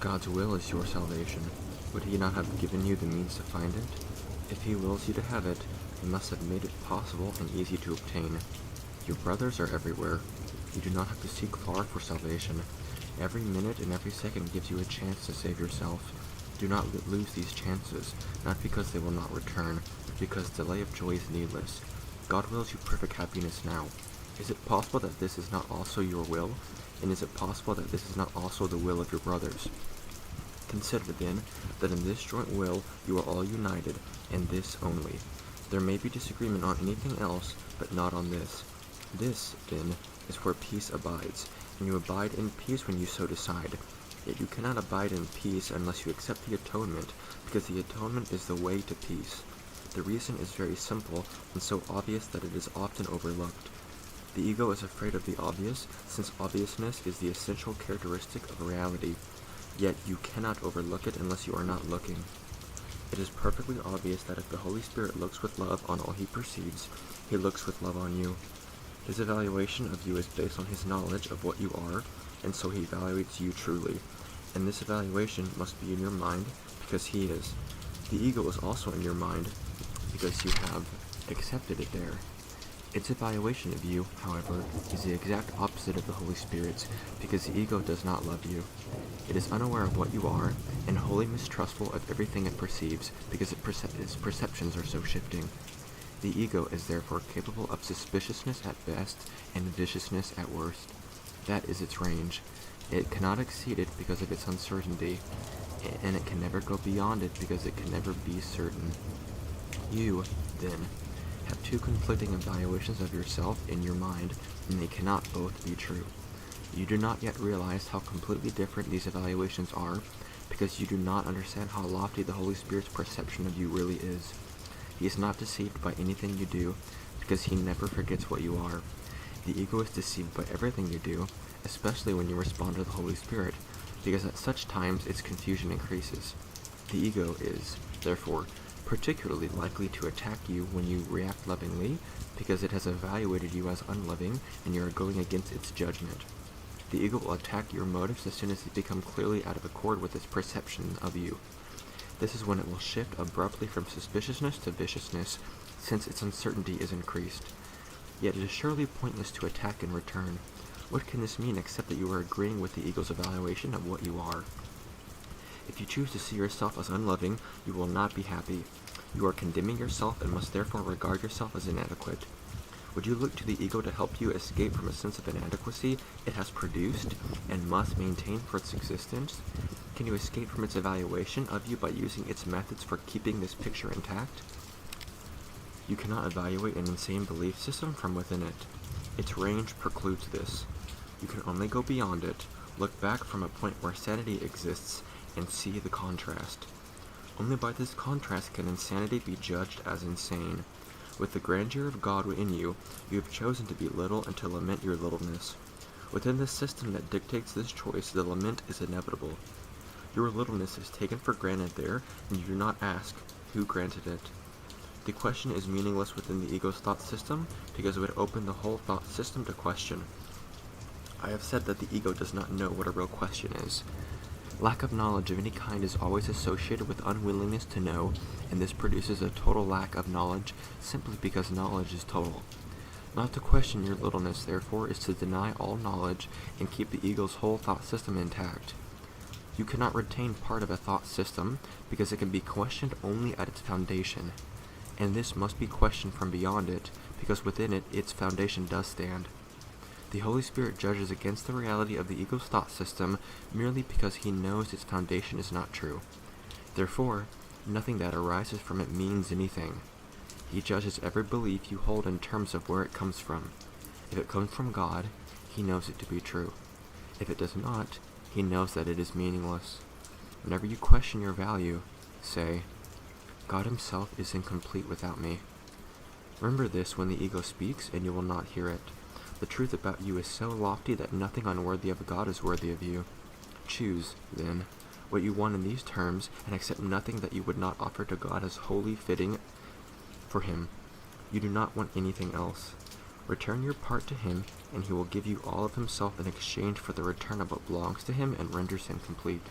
God's will is your salvation. Would he not have given you the means to find it? If he wills you to have it, he must have made it possible and easy to obtain. Your brothers are everywhere. You do not have to seek far for salvation. Every minute and every second gives you a chance to save yourself. Do not lose these chances, not because they will not return, but because delay of joy is needless. God wills you perfect happiness now. Is it possible that this is not also your will? And is it possible that this is not also the will of your brothers? Consider, then, that in this joint will you are all united, and this only. There may be disagreement on anything else, but not on this. This, then, is where peace abides, and you abide in peace when you so decide. Yet you cannot abide in peace unless you accept the atonement, because the atonement is the way to peace. The reason is very simple, and so obvious that it is often overlooked. The ego is afraid of the obvious, since obviousness is the essential characteristic of reality. Yet you cannot overlook it unless you are not looking. It is perfectly obvious that if the Holy Spirit looks with love on all he perceives, he looks with love on you. His evaluation of you is based on his knowledge of what you are, and so he evaluates you truly. And this evaluation must be in your mind, because he is. The ego is also in your mind, because you have accepted it there. Its evaluation of you, however, is the exact opposite of the Holy Spirit's, because the ego does not love you. It is unaware of what you are, and wholly mistrustful of everything it perceives, because its perceptions are so shifting. The ego is therefore capable of suspiciousness at best, and viciousness at worst. That is its range. It cannot exceed it because of its uncertainty, and it can never go beyond it because it can never be certain. You, then, have two conflicting evaluations of yourself in your mind, and they cannot both be true. You do not yet realize how completely different these evaluations are, because you do not understand how lofty the Holy Spirit's perception of you really is. He is not deceived by anything you do, because he never forgets what you are. The ego is deceived by everything you do, especially when you respond to the Holy Spirit, because at such times its confusion increases. The ego is, therefore, particularly likely to attack you when you react lovingly, because it has evaluated you as unloving and you are going against its judgment. The ego will attack your motives as soon as they become clearly out of accord with its perception of you. This is when it will shift abruptly from suspiciousness to viciousness, since its uncertainty is increased. Yet it is surely pointless to attack in return. What can this mean except that you are agreeing with the ego's evaluation of what you are? If you choose to see yourself as unloving, you will not be happy. You are condemning yourself and must therefore regard yourself as inadequate. Would you look to the ego to help you escape from a sense of inadequacy it has produced and must maintain for its existence? Can you escape from its evaluation of you by using its methods for keeping this picture intact? You cannot evaluate an insane belief system from within it. Its range precludes this. You can only go beyond it, look back from a point where sanity exists, and see the contrast. Only by this contrast can insanity be judged as insane. With the grandeur of God in you, you have chosen to be little and to lament your littleness. Within the system that dictates this choice, the lament is inevitable. Your littleness is taken for granted there, and you do not ask, who granted it? The question is meaningless within the ego's thought system, because it would open the whole thought system to question. I have said that the ego does not know what a real question is. Lack of knowledge of any kind is always associated with unwillingness to know, and this produces a total lack of knowledge simply because knowledge is total. Not to question your littleness, therefore, is to deny all knowledge and keep the ego's whole thought system intact. You cannot retain part of a thought system because it can be questioned only at its foundation, and this must be questioned from beyond it because within it its foundation does stand. The Holy Spirit judges against the reality of the ego's thought system merely because he knows its foundation is not true. Therefore, nothing that arises from it means anything. He judges every belief you hold in terms of where it comes from. If it comes from God, he knows it to be true. If it does not, he knows that it is meaningless. Whenever you question your value, say, God himself is incomplete without me. Remember this when the ego speaks, and you will not hear it. The truth about you is so lofty that nothing unworthy of God is worthy of you. Choose, then, what you want in these terms, and accept nothing that you would not offer to God as wholly fitting for him. You do not want anything else. Return your part to him, and he will give you all of himself in exchange for the return of what belongs to him and renders him complete.